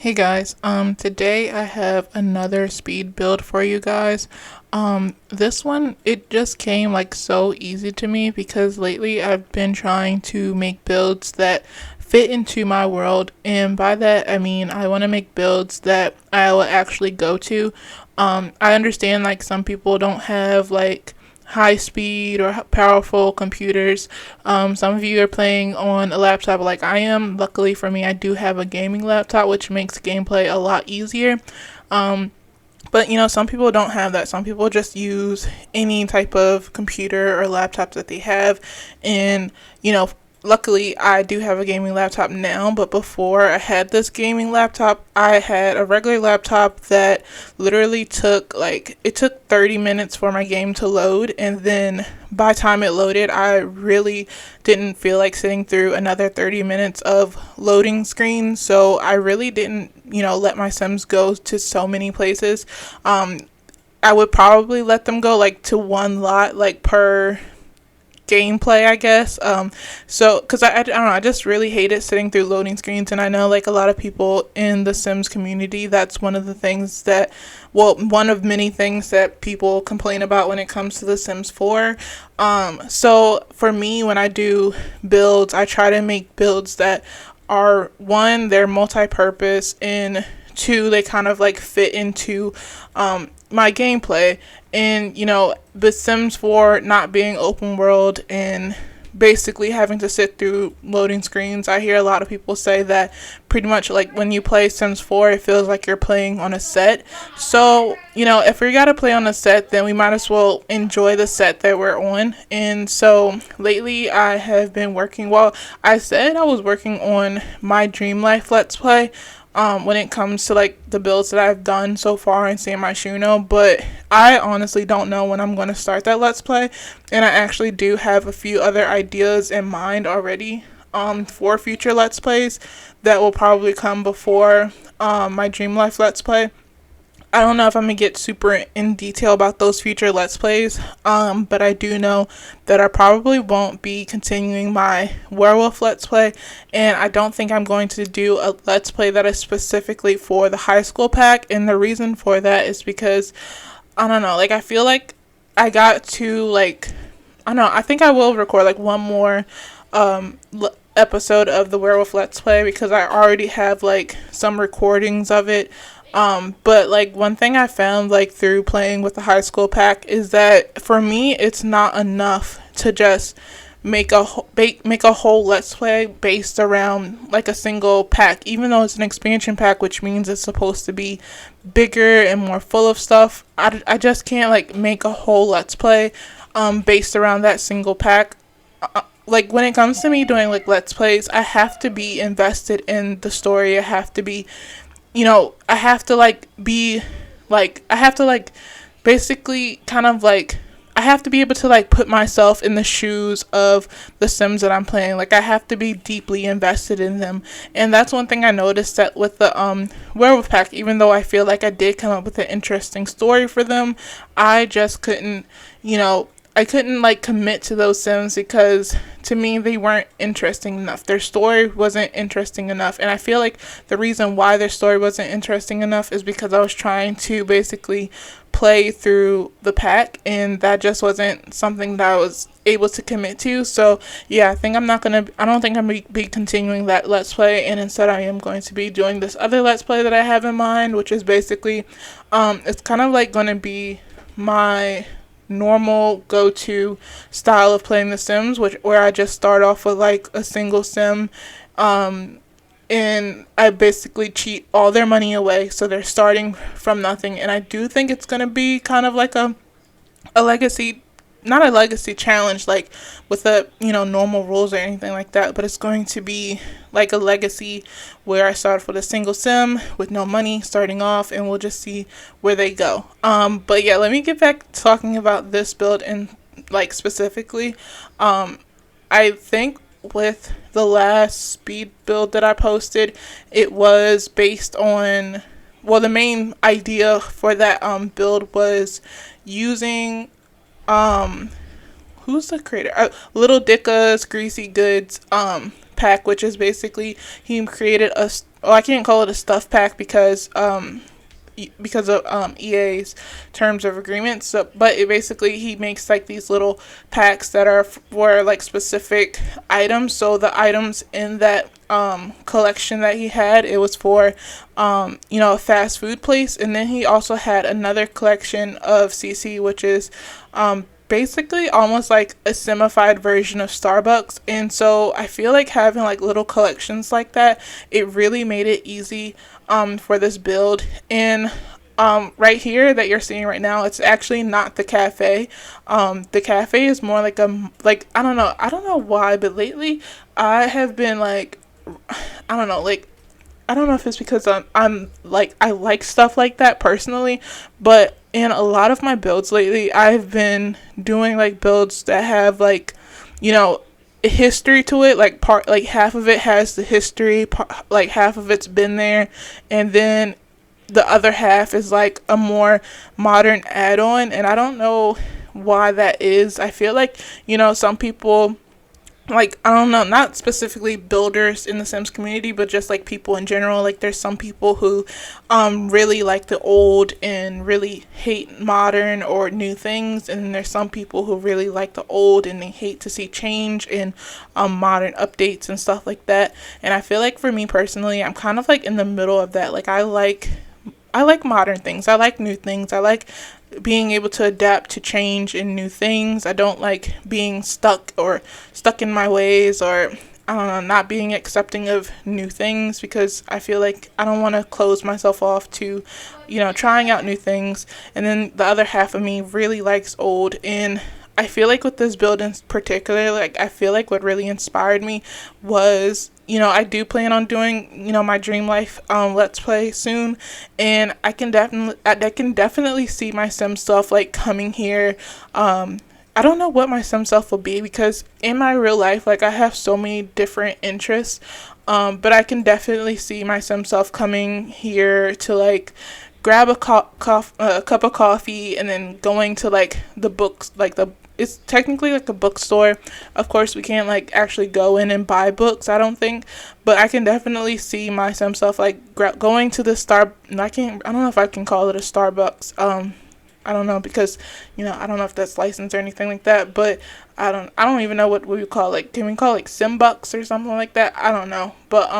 Hey guys, today I have another speed build for you guys. This one, it just came like so easy to me because lately I've been trying to make builds that fit into my world, and by that I mean I want to make builds that I will actually go to. I understand like some people don't have like high speed or powerful computers. Some of you are playing on a laptop like I am. Luckily for me, I do have a gaming laptop, which makes gameplay a lot easier. But some people don't have that. Some people just use any type of computer or laptop that they have. And, luckily I do have a gaming laptop now, but before I had this gaming laptop, I had a regular laptop that literally took 30 minutes for my game to load, and then by the time it loaded, I really didn't feel like sitting through another 30 minutes of loading screens. So I really didn't, let my Sims go to so many places. I would probably let them go like to one lot like per gameplay, I guess. So because I don't know, I just really hated sitting through loading screens, and I know like a lot of people in the Sims community, that's one of the things that, well, one of many things that people complain about when it comes to the Sims 4. So for me, when I do builds, I try to make builds that are, one, they're multi-purpose, and two, they kind of like fit into my gameplay. And the Sims 4 not being open world and basically having to sit through loading screens, I hear a lot of people say that pretty much like when you play Sims 4, it feels like you're playing on a set. So if we gotta play on a set, then we might as well enjoy the set that we're on. And so lately I have been working, well, I said I was working on my Dream Life Let's Play, when it comes to like the builds that I've done so far in San Myshuno, but I honestly don't know when I'm going to start that Let's Play, and I actually do have a few other ideas in mind already for future Let's Plays that will probably come before my Dream Life Let's Play. I don't know if I'm gonna get super in detail about those future Let's Plays, but I do know that I probably won't be continuing my Werewolf Let's Play, and I don't think I'm going to do a Let's Play that is specifically for the high school pack, and the reason for that is because, I don't know, like I feel like I got to like, I don't know, I think I will record like one more episode of the Werewolf Let's Play because I already have like some recordings of it. But like one thing I found like through playing with the high school pack is that for me it's not enough to just make a whole Let's Play based around like a single pack, even though it's an expansion pack, which means it's supposed to be bigger and more full of stuff. I just can't like make a whole Let's Play based around that single pack. Like when it comes to me doing like Let's Plays, I have to be invested in the story. I have to be, I have to like be like, I have to like basically kind of like, I have to be able to like put myself in the shoes of the Sims that I'm playing. Like I have to be deeply invested in them. And that's one thing I noticed that with the Werewolf pack, even though I feel like I did come up with an interesting story for them, I just couldn't, I couldn't like commit to those Sims because to me they weren't interesting enough. Their story wasn't interesting enough, and I feel like the reason why their story wasn't interesting enough is because I was trying to basically play through the pack, and that just wasn't something that I was able to commit to. So yeah, I don't think I'm gonna be continuing that Let's Play, and instead I am going to be doing this other Let's Play that I have in mind, which is basically it's kind of like going to be my normal go-to style of playing the Sims, where I just start off with like a single Sim, and I basically cheat all their money away, so they're starting from nothing. And I do think it's gonna be kind of like a legacy, not a legacy challenge like with the normal rules or anything like that, but it's going to be like a legacy where I start with a single Sim with no money starting off, and we'll just see where they go. But yeah, let me get back to talking about this build and like specifically. I think with the last speed build that I posted, it was based on, well, the main idea for that build was using who's the creator? Littledica's Greasy Goods pack, which is basically he created well, I can't call it a stuff pack because of EA's terms of agreement. So, but it basically he makes like these little packs that are for like specific items. So the items in that collection that he had, it was for a fast food place, and then he also had another collection of CC, which is basically almost like a semified version of Starbucks. And so I feel like having like little collections like that, it really made it easy for this build. And right here that you're seeing right now, it's actually not the cafe. The cafe is more like I don't know why, but lately I have been like, I don't know, like, I don't know if it's because I'm like, I like stuff like that personally, but in a lot of my builds lately, I've been doing like builds that have like, a history to it. Like half of it has the history, like half of it's been there, and then the other half is like a more modern add-on. And I don't know why that is. I feel like, some people, like, I don't know, not specifically builders in the Sims community, but just like people in general. Like, there's some people who really like the old and really hate modern or new things, and then there's some people who really like the old and they hate to see change and modern updates and stuff like that. And I feel like for me personally, I'm kind of like in the middle of that. Like, I like modern things. I like new things. I like being able to adapt to change and new things. I don't like being stuck in my ways, or I don't know, not being accepting of new things, because I feel like I don't want to close myself off to, trying out new things. And then the other half of me really likes old. And I feel like with this build in particular, like, I feel like what really inspired me was, I do plan on doing, my Dream Life Let's Play soon, and I can definitely see my Sim self like coming here. I don't know what my Sim self will be, because in my real life, like, I have so many different interests, but I can definitely see my Sim self coming here to like grab a cup of coffee, and then going to like the books, like it's technically like a bookstore. Of course, we can't like actually go in and buy books, I don't think, but I can definitely see my Sim self like going to the I don't know if I can call it a Starbucks. I don't know, because I don't know if that's licensed or anything like that, but I don't even know what we call, like, can we call it like Sim Bucks or something like that? I don't know, but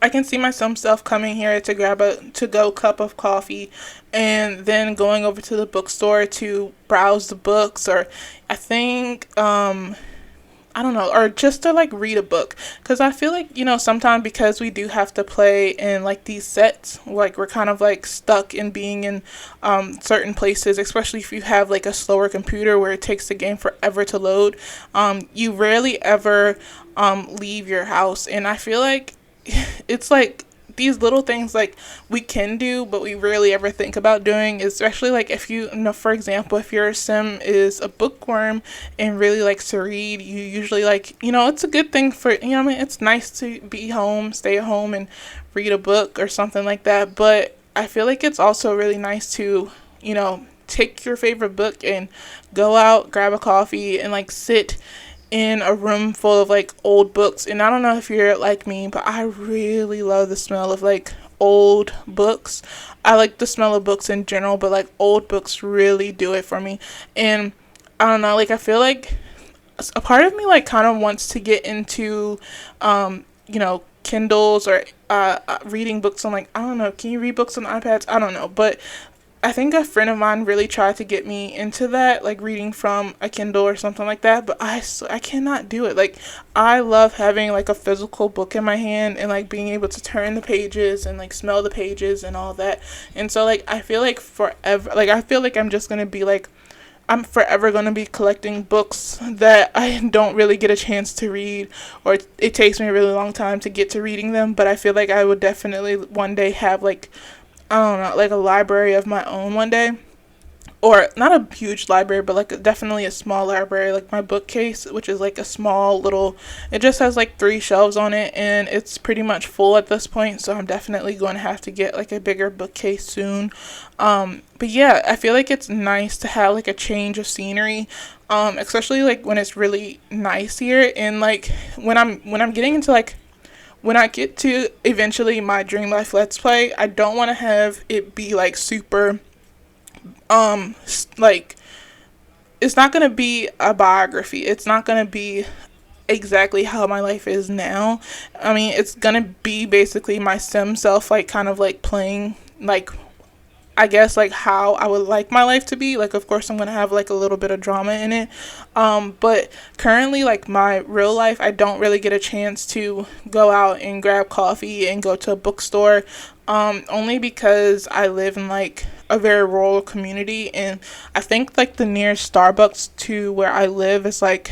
I can see myself coming here to grab a to-go cup of coffee, and then going over to the bookstore to browse the books, or I think, I don't know, or just to like read a book. Because I feel like, sometimes, because we do have to play in like these sets, like, we're kind of like stuck in being in certain places, especially if you have like a slower computer where it takes the game forever to load. You rarely ever leave your house, and I feel like it's like these little things like we can do, but we rarely ever think about doing, especially like if for example, if your Sim is a bookworm and really likes to read, you usually like, it's a good thing for, it's nice to be home, stay at home and read a book or something like that. But I feel like it's also really nice to, take your favorite book and go out, grab a coffee, and like sit in a room full of like old books. And I don't know if you're like me, but I really love the smell of like old books. I like the smell of books in general, but like old books really do it for me. And I don't know, like, I feel like a part of me like kind of wants to get into Kindles, or reading books on, like, I don't know, can you read books on iPads? I don't know, but I think a friend of mine really tried to get me into that, like reading from a Kindle or something like that, but I cannot do it. Like, I love having like a physical book in my hand and like being able to turn the pages and like smell the pages and all that. And so like I feel like I'm just going to be like, I'm forever going to be collecting books that I don't really get a chance to read, or it takes me a really long time to get to reading them. But I feel like I would definitely one day have like, I don't know, like a library of my own one day. Or not a huge library, but like definitely a small library, like my bookcase, which is like a small little, it just has like 3 shelves on it, and it's pretty much full at this point. So I'm definitely going to have to get like a bigger bookcase soon. But yeah, I feel like it's nice to have like a change of scenery, especially like when it's really nice here. And like when I'm getting into like when I get to eventually my Dream Life Let's Play, I don't want to have it be like super, like, it's not going to be a biography. It's not going to be exactly how my life is now. I mean, it's going to be basically my sim self, like, kind of like playing, like, I guess like how I would like my life to be. Like, of course I'm gonna have like a little bit of drama in it, but currently, like, my real life, I don't really get a chance to go out and grab coffee and go to a bookstore, only because I live in like a very rural community, and I think like the nearest Starbucks to where I live is like,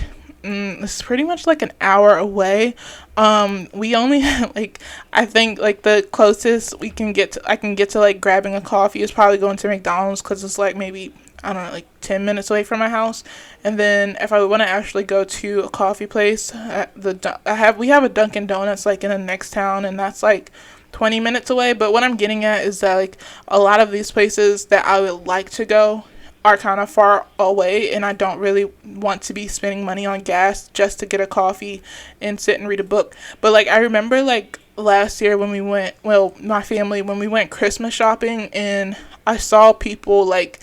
it's pretty much like an hour away. We only like, I think like the closest I can get to like grabbing a coffee is probably going to McDonald's, because it's like maybe, I don't know, like 10 minutes away from my house. And then if I want to actually go to a coffee place, we have a Dunkin' Donuts like in the next town, and that's like 20 minutes away. But what I'm getting at is that like a lot of these places that I would like to go are kind of far away, and I don't really want to be spending money on gas just to get a coffee and sit and read a book. But like, I remember like last year when we went, well, my family, when we went Christmas shopping, and I saw people like,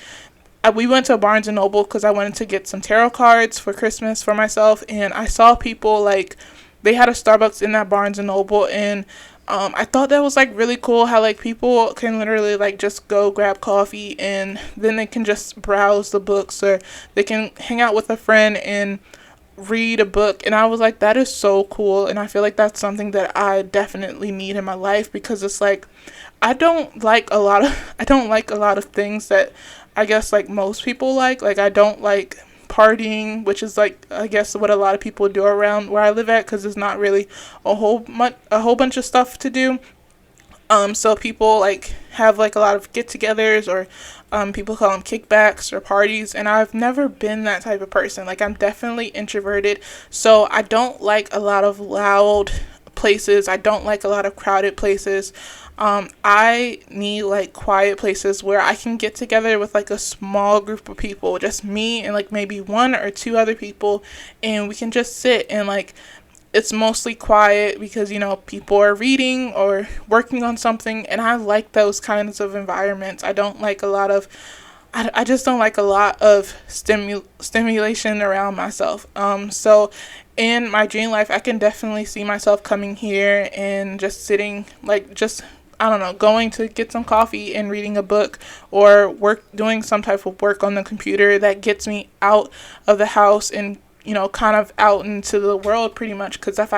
we went to Barnes and Noble because I wanted to get some tarot cards for Christmas for myself, and I saw people like, they had a Starbucks in that Barnes and Noble, and I thought that was like really cool how like people can literally like just go grab coffee and then they can just browse the books, or they can hang out with a friend and read a book. And I was like, that is so cool, and I feel like that's something that I definitely need in my life, because it's like, I don't like a lot of things that I guess like most people like I don't like partying, which is like, I guess, what a lot of people do around where I live at, because there's not really a whole bunch of stuff to do. So people like have like a lot of get-togethers, or people call them kickbacks or parties, and I've never been that type of person. Like, I'm definitely introverted, so I don't like a lot of loud places. I don't like a lot of crowded places. I need like quiet places where I can get together with like a small group of people, just me and like maybe one or two other people, and we can just sit and like, it's mostly quiet because, you know, people are reading or working on something, and I like those kinds of environments. I don't like a lot of, I just don't like a lot of stimulation around myself. So in my dream life, I can definitely see myself coming here and just sitting, like, just, I don't know, going to get some coffee and reading a book, or doing some type of work on the computer that gets me out of the house and, you know, kind of out into the world pretty much. Because if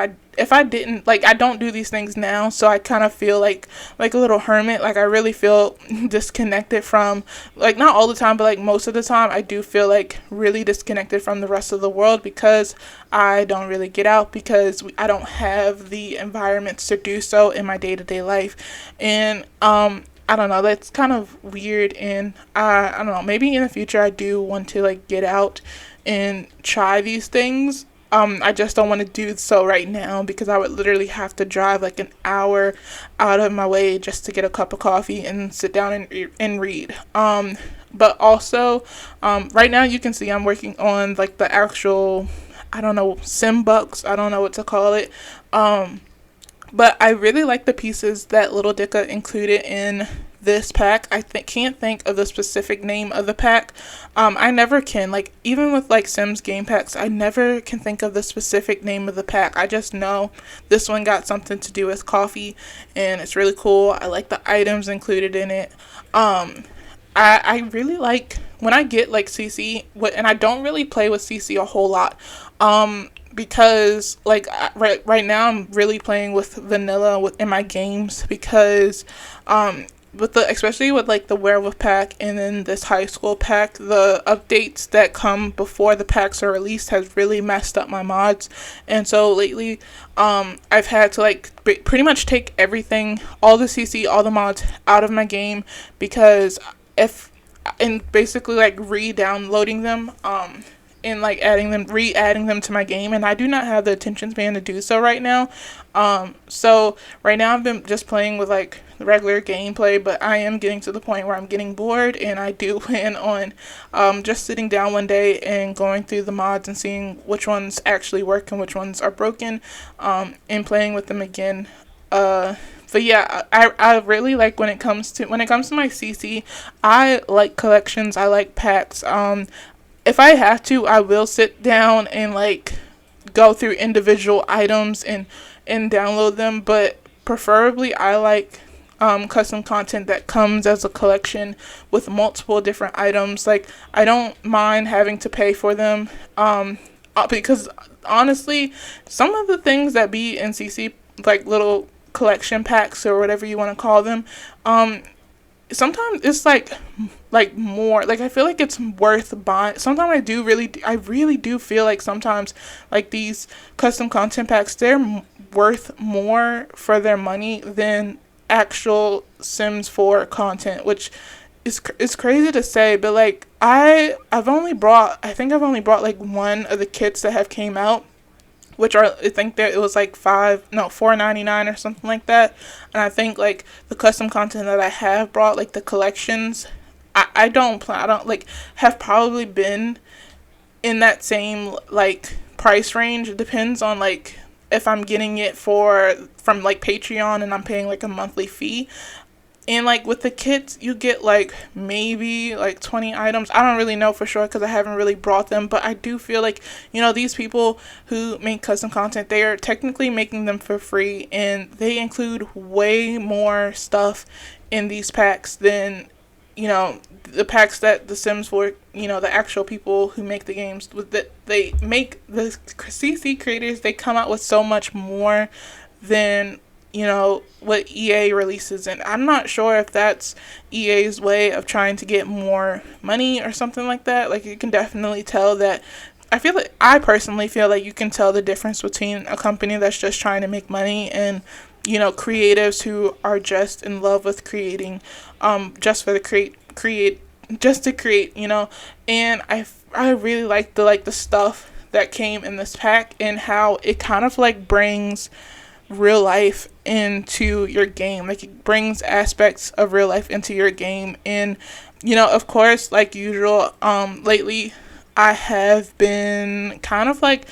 I didn't, like, I don't do these things now, so I kind of feel like a little hermit. Like, I really feel disconnected from, like, not all the time, but like most of the time I do feel like really disconnected from the rest of the world, because I don't really get out, because I don't have the environments to do so in my day-to-day life. And I don't know, that's kind of weird, and I don't know, maybe in the future I do want to like get out and try these things. I just don't want to do so right now, because I would literally have to drive like an hour out of my way just to get a cup of coffee and sit down and read. But also, right now you can see I'm working on like the actual, I don't know, sim bucks, I don't know what to call it. But I really like the pieces that Littledica included in this pack. I can't think of the specific name of the pack. I never can. Like, even with like Sims game packs, I never can think of the specific name of the pack. I just know this one got something to do with coffee, and it's really cool. I like the items included in it. I really like when I get like CC, and I don't really play with CC a whole lot. Because like right now I'm really playing with vanilla in my games, because especially with like the werewolf pack and then this high school pack, the updates that come before the packs are released has really messed up my mods. And so lately I've had to like pretty much take everything, all the CC, all the mods out of my game, because and basically like re-downloading them and like re-adding them to my game, and I do not have the attention span to do so right now. So right now I've been just playing with like the regular gameplay, but I am getting to the point where I'm getting bored, and I do plan on just sitting down one day and going through the mods and seeing which ones actually work and which ones are broken, and playing with them again. But yeah, I really like when it comes to my CC, I like collections, I like packs. If I have to, I will sit down and like go through individual items and download them, but preferably I like custom content that comes as a collection with multiple different items. Like, I don't mind having to pay for them, because honestly, some of the things that be in CC, like little collection packs or whatever you want to call them, sometimes it's like more, like I feel like it's worth buying. Sometimes I really do feel like sometimes like these custom content packs, they're worth more for their money than actual Sims 4 content, which is crazy to say, but like I think I've only brought like one of the kits that have came out, which are, I think that it was like $4.99 or something like that. And I think like the custom content that I have brought, like the collections, I don't like have probably been in that same like price range. It depends on like if I'm getting it from like Patreon and I'm paying like a monthly fee. And like with the kits, you get like maybe like 20 items. I don't really know for sure because I haven't really brought them, but I do feel like, these people who make custom content, they are technically making them for free, and they include way more stuff in these packs than, the packs that the Sims 4, the actual people who make the games, that they make, the CC creators, they come out with so much more than what EA releases. And I'm not sure if that's EA's way of trying to get more money or something like that. Like, you can definitely tell that. I personally feel like you can tell the difference between a company that's just trying to make money and creatives who are just in love with creating, just for the just to create. And I really like the stuff that came in this pack, and how it kind of like brings real life into your game. Like, it brings aspects of real life into your game. And of course, like usual, lately I have been kind of like,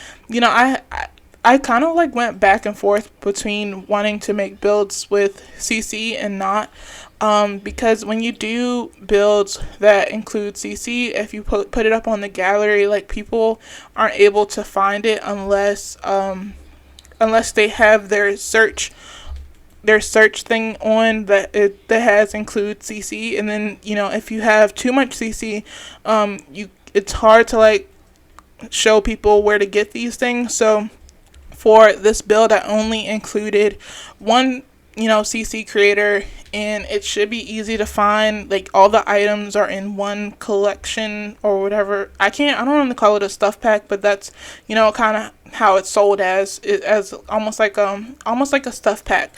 I kind of like went back and forth between wanting to make builds with CC and not, because when you do builds that include CC, if you put it up on the gallery, like, people aren't able to find it unless they have their search thing on that has include CC. And then if you have too much CC, it's hard to like show people where to get these things. So for this build, I only included one CC creator, and it should be easy to find. Like, all the items are in one collection or whatever. I don't want to call it a stuff pack, but that's kind of how it's sold as almost like a stuff pack.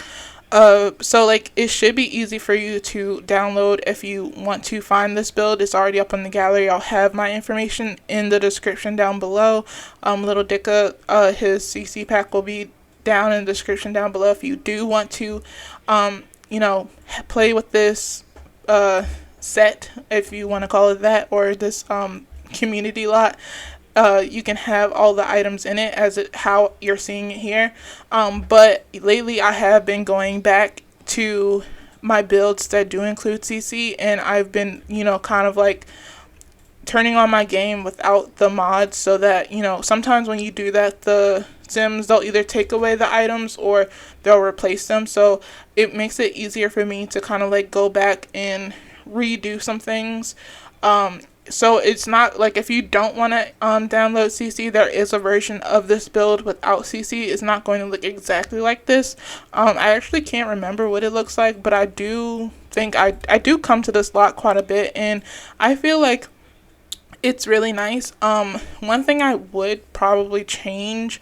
So like, it should be easy for you to download if you want to find this build. It's already up on the gallery. I'll have my information in the description down below. Littledica, his CC pack will be down in the description down below if you do want to play with this set, if you want to call it that, or this community lot. You can have all the items in it how you're seeing it here. But lately I have been going back to my builds that do include CC, and I've been kind of like turning on my game without the mods, so that sometimes when you do that, the Sims, they'll either take away the items or they'll replace them. So it makes it easier for me to kind of like go back and redo some things. So it's not like, if you don't want to download CC, there is a version of this build without CC. It's not going to look exactly like this. I actually can't remember what it looks like, but I do think I do come to this lot quite a bit, and I feel like it's really nice. One thing I would probably change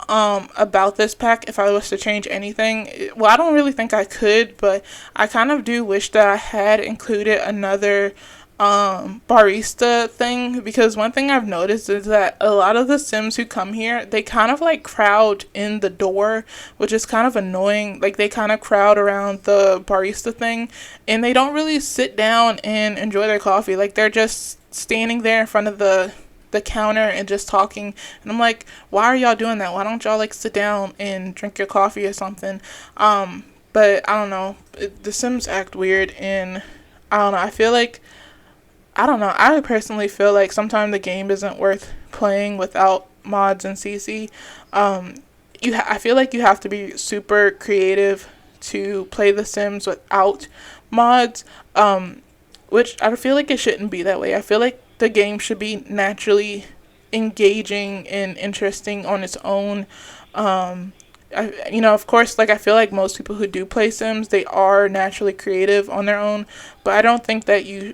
about this pack, if I was to change anything, well, I don't really think I could, but I kind of do wish that I had included another barista thing, because one thing I've noticed is that a lot of the Sims who come here, they kind of like crowd in the door, which is kind of annoying. Like they kind of crowd around the barista thing and they don't really sit down and enjoy their coffee. Like they're just standing there in front of the counter and just talking, and I'm like, why are y'all doing that? Why don't y'all like sit down and drink your coffee or something? But I don't know, the Sims act weird, and I don't know, I don't know. I personally feel like sometimes the game isn't worth playing without mods and CC. I feel like you have to be super creative to play The Sims without mods. Which I feel like it shouldn't be that way. I feel like the game should be naturally engaging and interesting on its own. Of course, like I feel like most people who do play Sims, they are naturally creative on their own, but I don't think that you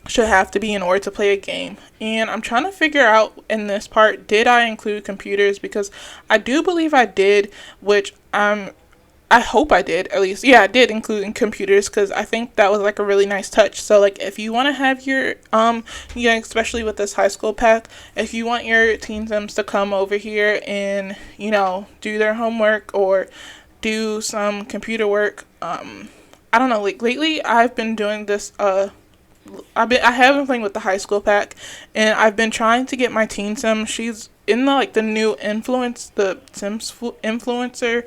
should have to be in order to play a game. And I'm trying to figure out in this part, did I include computers? Because I do believe I did, which I hope I did, at least. Yeah, I did include computers because I think that was like a really nice touch. So like if you want to have your especially with this high school pack, if you want your teen Sims to come over here and do their homework or do some computer work, I don't know, like lately I've been doing this I have been playing with the high school pack, and I've been trying to get my teen Sim. She's in the new the Sims influencer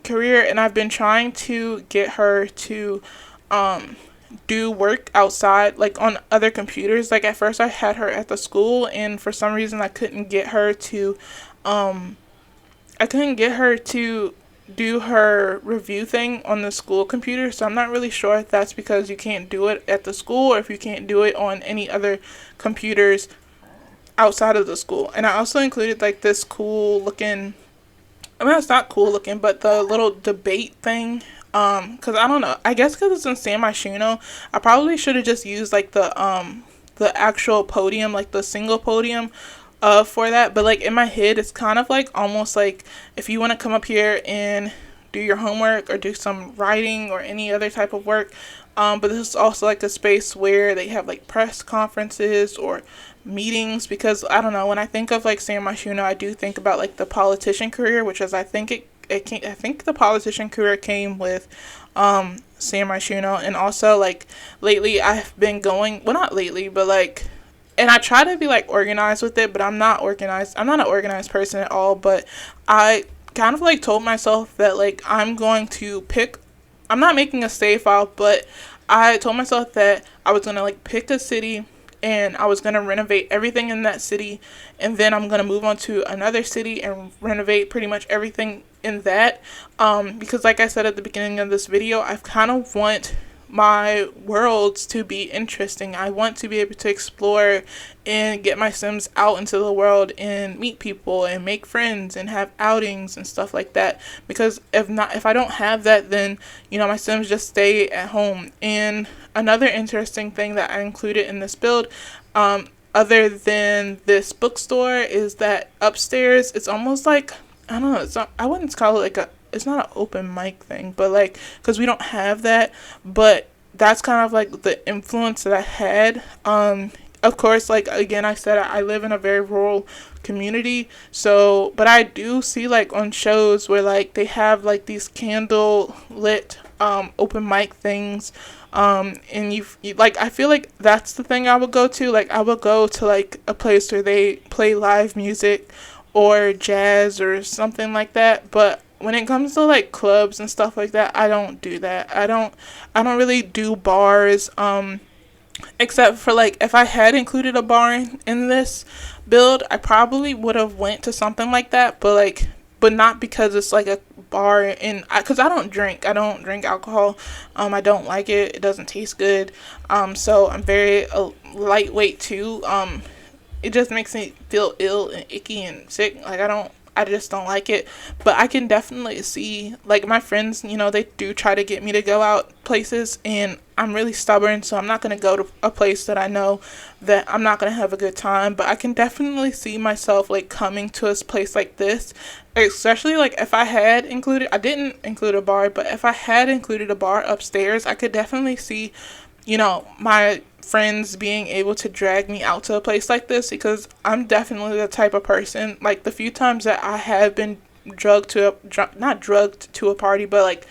career, and I've been trying to get her to do work outside, like on other computers. Like at first I had her at the school, and for some reason I couldn't get her to do her review thing on the school computer. So I'm not really sure if that's because you can't do it at the school or if you can't do it on any other computers outside of the school. And I also included like this cool looking, I mean, it's not cool looking, but the little debate thing. Cause I don't know, I guess cause it's in San Myshuno, I probably should have just used like the actual podium, like the single podium for that. But like in my head, it's kind of like almost like if you want to come up here and do your homework or do some writing or any other type of work. But this is also like a space where they have like press conferences or meetings, because I don't know, when I think of like San Myshuno, I do think about like the politician career, which is I think the politician career came with San Myshuno. And also like lately I've been going, well, not lately, but like, and I try to be like organized with it, but I'm not organized. I'm not an organized person at all, but I kind of like told myself that like I'm not making a save file, but I told myself that I was going to like pick a city and I was going to renovate everything in that city, and then I'm going to move on to another city and renovate pretty much everything in that, because like I said at the beginning of this video, I kind of want my worlds to be interesting. I want to be able to explore and get my Sims out into the world and meet people and make friends and have outings and stuff like that. Because if I don't have that, then my Sims just stay at home. And another interesting thing that I included in this build, other than this bookstore, is that upstairs it's almost like, I don't know, I wouldn't call it like it's not an open mic thing, but like, because we don't have that, but that's kind of like the influence that I had. Of course, like again, I said I live in a very rural community, so, but I do see like on shows where like they have like these candle lit open mic things, and you like, I feel like that's the thing I would go to. Like I would go to like a place where they play live music or jazz or something like that. But when it comes to like clubs and stuff like that, I don't do that. I don't really do bars, except for like if I had included a bar in this build, I probably would have went to something like that, but not because it's like a bar, and because I don't drink alcohol. I don't like it. It doesn't taste good. So I'm very lightweight too. It just makes me feel ill and icky and sick. Like I just don't like it. But I can definitely see, like, my friends, they do try to get me to go out places, and I'm really stubborn, so I'm not going to go to a place that I know that I'm not going to have a good time. But I can definitely see myself, like, coming to a place like this, especially, like, if I didn't include a bar, but if I had included a bar upstairs, I could definitely see my friends being able to drag me out to a place like this, because I'm definitely the type of person, like the few times that I have been not drugged to a party, but like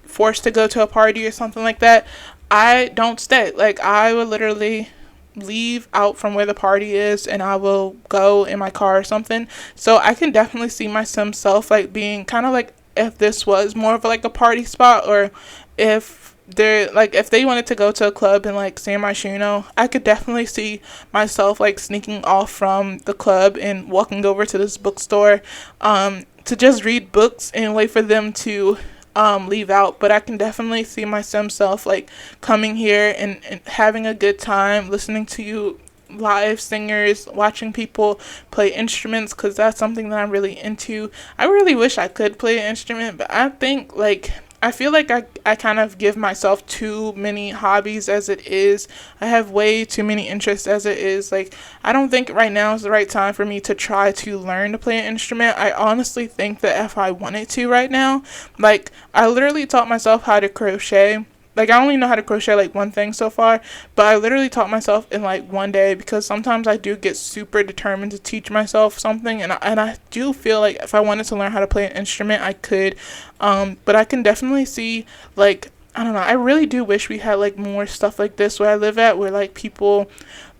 forced to go to a party or something like that, I don't stay. Like I would literally leave out from where the party is and I will go in my car or something. So I can definitely see my sim self like being kind of like, if this was more of like a party spot, or if they wanted to go to a club in like San Myshuno, I could definitely see myself like sneaking off from the club and walking over to this bookstore to just read books and wait for them to leave out. But I can definitely see my sim self like coming here and having a good time listening to you live singers, watching people play instruments, because that's something that I'm really into. I really wish I could play an instrument, but I feel like I kind of give myself too many hobbies as it is. I have way too many interests as it is. Like, I don't think right now is the right time for me to try to learn to play an instrument. I honestly think that if I wanted to right now, like, I literally taught myself how to crochet. Like, I only know how to crochet like one thing so far, but I literally taught myself in like one day, because sometimes I do get super determined to teach myself something, and I do feel like if I wanted to learn how to play an instrument, I could. But I can definitely see, like, I don't know, I really do wish we had like more stuff like this where I live at, where like people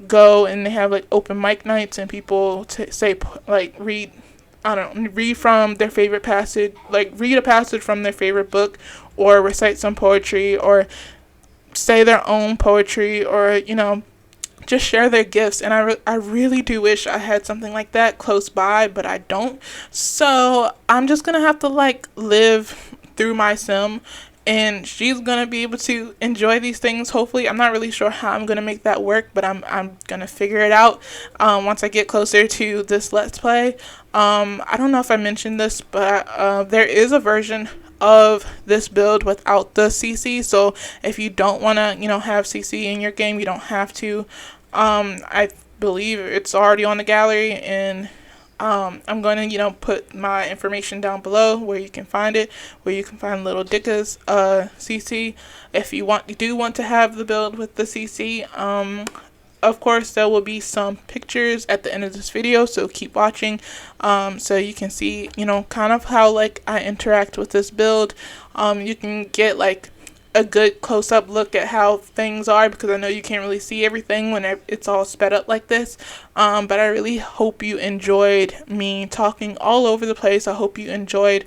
go and they have like open mic nights and people say like read from their favorite passage, like read a passage from their favorite book, or recite some poetry, or say their own poetry, or just share their gifts. And I really do wish I had something like that close by, but I don't. So I'm just gonna have to like live through my sim, and she's gonna be able to enjoy these things. Hopefully, I'm not really sure how I'm gonna make that work, but I'm gonna figure it out once I get closer to this let's play. I don't know if I mentioned this, but there is a version of this build without the CC. So if you don't want to have CC in your game, you don't have to. I believe it's already on the gallery, and I'm going to put my information down below where you can find it, where you can find Littledica's CC if you do want to have the build with the CC. Of course, there will be some pictures at the end of this video, so keep watching so you can see, kind of how like I interact with this build. You can get like a good close-up look at how things are, because I know you can't really see everything when it's all sped up like this. But I really hope you enjoyed me talking all over the place. I hope you enjoyed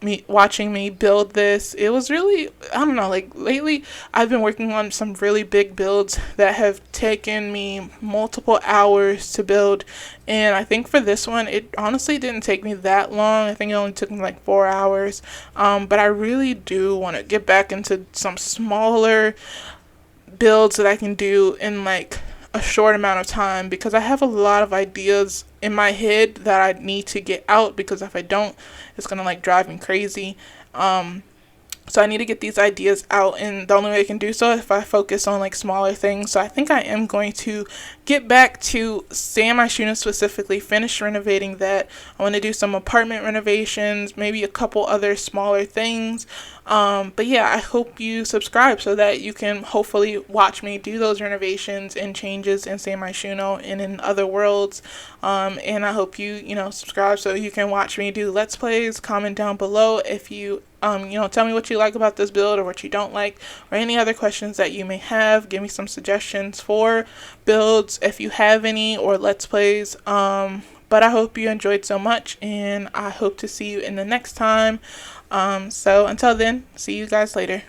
me watching me build this. It was really, I don't know, like lately I've been working on some really big builds that have taken me multiple hours to build, and I think for this one it honestly didn't take me that long. I think it only took me like 4 hours. But I really do want to get back into some smaller builds that I can do in like a short amount of time, because I have a lot of ideas in my head that I need to get out, because if I don't, it's gonna like drive me crazy. So I need to get these ideas out, and the only way I can do so is if I focus on like smaller things. So I think I am going to get back to San Myshuno specifically, finish renovating that. I want to do some apartment renovations, maybe a couple other smaller things. But yeah, I hope you subscribe so that you can hopefully watch me do those renovations and changes in San Myshuno and in other worlds. And I hope you, subscribe so you can watch me do Let's Plays. Comment down below if you tell me what you like about this build or what you don't like, or any other questions that you may have. Give me some suggestions for builds if you have any, or Let's Plays. But I hope you enjoyed so much, and I hope to see you in the next time. So until then, see you guys later.